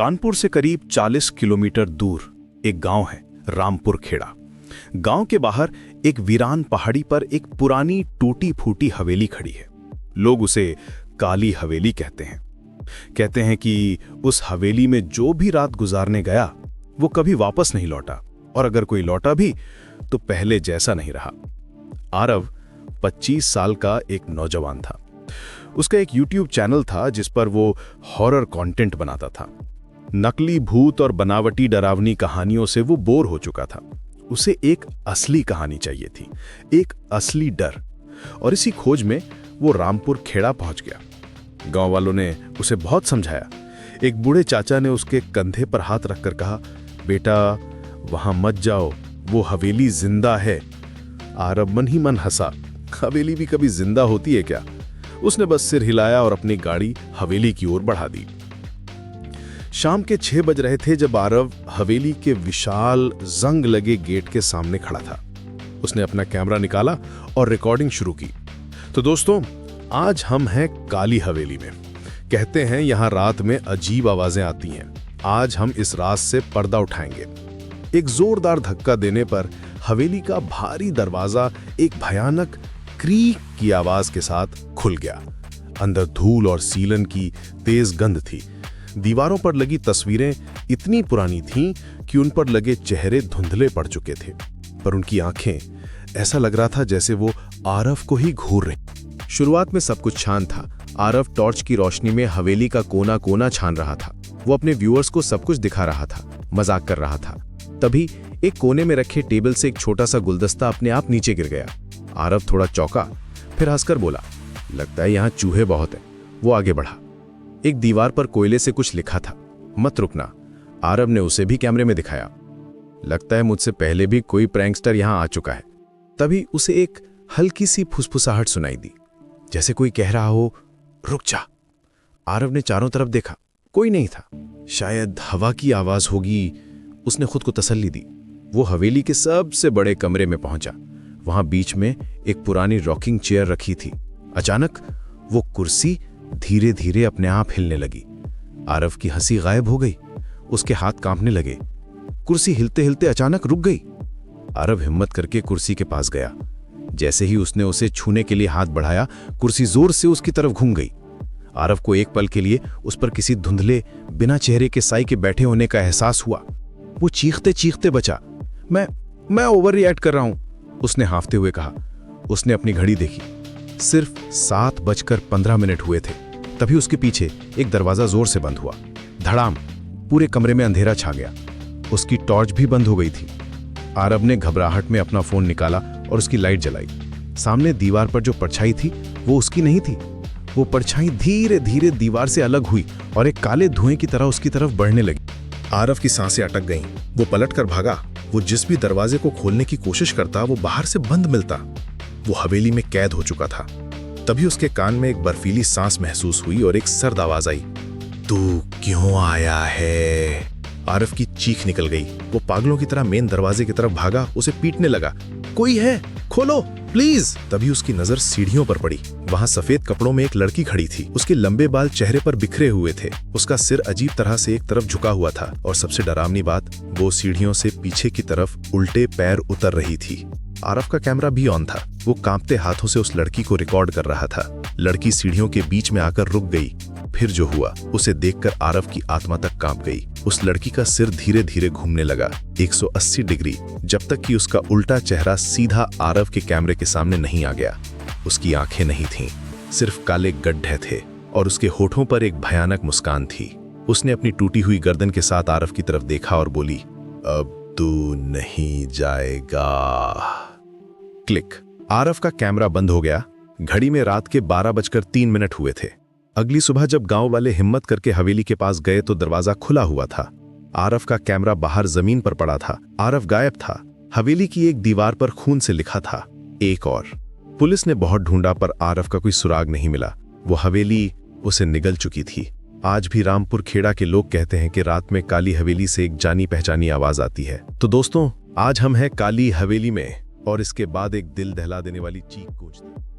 कानपुर से करीब 40 किलोमीटर दूर एक गांव है, रामपुर खेड़ा। गांव के बाहर एक वीरान पहाड़ी पर एक पुरानी टूटी फूटी हवेली खड़ी है। लोग उसे काली हवेली कहते हैं। कहते हैं कि उस हवेली में जो भी रात गुजारने गया वो कभी वापस नहीं लौटा, और अगर कोई लौटा भी तो पहले जैसा नहीं रहा। आरव 25 साल का एक नौजवान था। उसका एक YouTube चैनल था जिस पर वो हॉरर कंटेंट बनाता था। नकली भूत और बनावटी डरावनी कहानियों से वो बोर हो चुका था। उसे एक असली कहानी चाहिए थी, एक असली डर। और इसी खोज में वो रामपुर खेड़ा पहुंच गया। गांव वालों ने उसे बहुत समझाया। एक बूढ़े चाचा ने उसके कंधे पर हाथ रखकर कहा, बेटा वहां मत जाओ, वो हवेली जिंदा है। आरव मन ही मन हंसा। हवेली भी कभी जिंदा होती है क्या? उसने बस सिर हिलाया और अपनी गाड़ी हवेली की ओर बढ़ा दी। शाम के 6 बज रहे थे जब आरव हवेली के विशाल जंग लगे गेट के सामने खड़ा था। उसने अपना कैमरा निकाला और रिकॉर्डिंग शुरू की। तो दोस्तों, आज हम हैं काली हवेली में। कहते हैं यहां रात में अजीब आवाजें आती हैं। आज हम इस राज से पर्दा उठाएंगे। एक जोरदार धक्का देने पर हवेली का भारी दरवाजा एक भयानक क्रीक की आवाज के साथ खुल गया। अंदर धूल और सीलन की तेज गंध थी। दीवारों पर लगी तस्वीरें इतनी पुरानी थीं कि उन पर लगे चेहरे धुंधले पड़ चुके थे, पर उनकी आंखें, ऐसा लग रहा था जैसे वो आरव को ही घूर रही। शुरुआत में सब कुछ शांत था। आरव टॉर्च की रोशनी में हवेली का कोना कोना छान रहा था। वो अपने व्यूअर्स को सब कुछ दिखा रहा था, मजाक कर रहा था। तभी एक कोने में रखे टेबल से एक छोटा सा गुलदस्ता अपने आप नीचे गिर गया। आरव थोड़ा चौंका, फिर हंसकर बोला, लगता है यहाँ चूहे बहुत हैं। वो आगे बढ़ा। एक दीवार पर कोयले से कुछ लिखा था, मत रुकना। आरव ने उसे भी कैमरे में दिखाया। लगता है मुझसे पहले भी कोई प्रैंकस्टर यहाँ आ चुका है। तभी उसे एक हल्की सी फुसफुसाहट सुनाई दी, जैसे कोई कह रहा हो, रुक जा। आरव ने चारों तरफ देखा, कोई नहीं था। शायद हवा की आवाज होगी, उसने खुद को तसल्ली दी। वो हवेली के सबसे बड़े कमरे में पहुंचा। वहां बीच में एक पुरानी रॉकिंग चेयर रखी थी। अचानक वो कुर्सी धीरे धीरे अपने आप हिलने लगी। आरव की हंसी गायब हो गई। उसके हाथ कांपने लगे। कुर्सी हिलते हिलते अचानक रुक गई। आरव हिम्मत करके कुर्सी के पास गया। जैसे ही उसने उसे छूने के लिए हाथ बढ़ाया, कुर्सी जोर से उसकी तरफ घूम गई। आरव को एक पल के लिए उस पर किसी धुंधले, बिना चेहरे के साई के बैठे होने का एहसास हुआ। वो चीखते चीखते बचा, मैं ओवर रिएक्ट कर रहा हूं, उसने हांफते हुए कहा। उसने अपनी घड़ी देखी, सिर्फ 7:15 हुए थे। तभी उसके पीछे एक दरवाजा जोर से बंद हुआ। धड़ाम, पूरे कमरे में अंधेरा छा गया। उसकी टॉर्च भी बंद हो गई थी। आरव ने घबराहट में अपना फोन निकाला और उसकी लाइट जलाई। सामने दीवार पर जो परछाई थी वो उसकी नहीं थी। वो परछाई धीरे धीरे दीवार से अलग हुई और एक काले धुएं की तरह उसकी तरफ बढ़ने लगी। आरव की सांसें अटक गईं। वो पलट कर भागा। वो जिस भी दरवाजे को खोलने की कोशिश करता वो बाहर से बंद मिलता। वो हवेली में कैद हो चुका था। तभी उसके कान में एक बर्फीली सांस महसूस हुई और एक सर्द आवाज आई, तू क्यों आया है? आरव की चीख निकल गई। वो पागलों की तरह मेन दरवाजे की तरफ भागा, उसे पीटने लगा, कोई है, खोलो प्लीज। तभी उसकी नजर सीढ़ियों पर पड़ी। वहां सफेद कपड़ों में एक लड़की खड़ी थी। उसके लंबे बाल चेहरे पर बिखरे हुए थे। उसका सिर अजीब तरह से एक तरफ झुका हुआ था और सबसे डरावनी बात, वो सीढ़ियों से पीछे की तरफ उल्टे पैर उतर रही थी। आरव का कैमरा भी ऑन था। वो कांपते हाथों से उस लड़की को रिकॉर्ड कर रहा था। लड़की सीढ़ियों के बीच में आकर रुक गई। फिर जो हुआ उसे देखकर आरव की आत्मा तक कांप गई। उस लड़की का सिर धीरे धीरे घूमने लगा 180 डिग्री, जब तक कि उसका उल्टा चेहरा सीधा आरव के कैमरे के सामने नहीं आ गया। उसकी आंखें नहीं थीं, सिर्फ काले गड्ढे थे और उसके होठों पर एक भयानक मुस्कान थी। उसने अपनी टूटी हुई गर्दन के साथ आरव की तरफ देखा और बोली, अब तू नहीं जाएगा। क्लिक। आरव का कैमरा बंद हो गया। घड़ी में रात के 12:03 हुए थे। अगली सुबह जब गांव वाले हिम्मत करके हवेली के पास गए तो दरवाजा खुला हुआ था। आरव का कैमरा बाहर जमीन पर पड़ा था। आरव गायब था। हवेली की एक दीवार पर खून से लिखा था, एक और। पुलिस ने बहुत ढूंढा पर आरव का कोई सुराग नहीं मिला। वो हवेली उसे निगल चुकी थी। आज भी रामपुर खेड़ा के लोग कहते हैं कि रात में काली हवेली से एक जानी पहचानी आवाज आती है। तो दोस्तों, आज हम हैं काली हवेली में और इसके बाद एक दिल दहला देने वाली चीख गूंजती।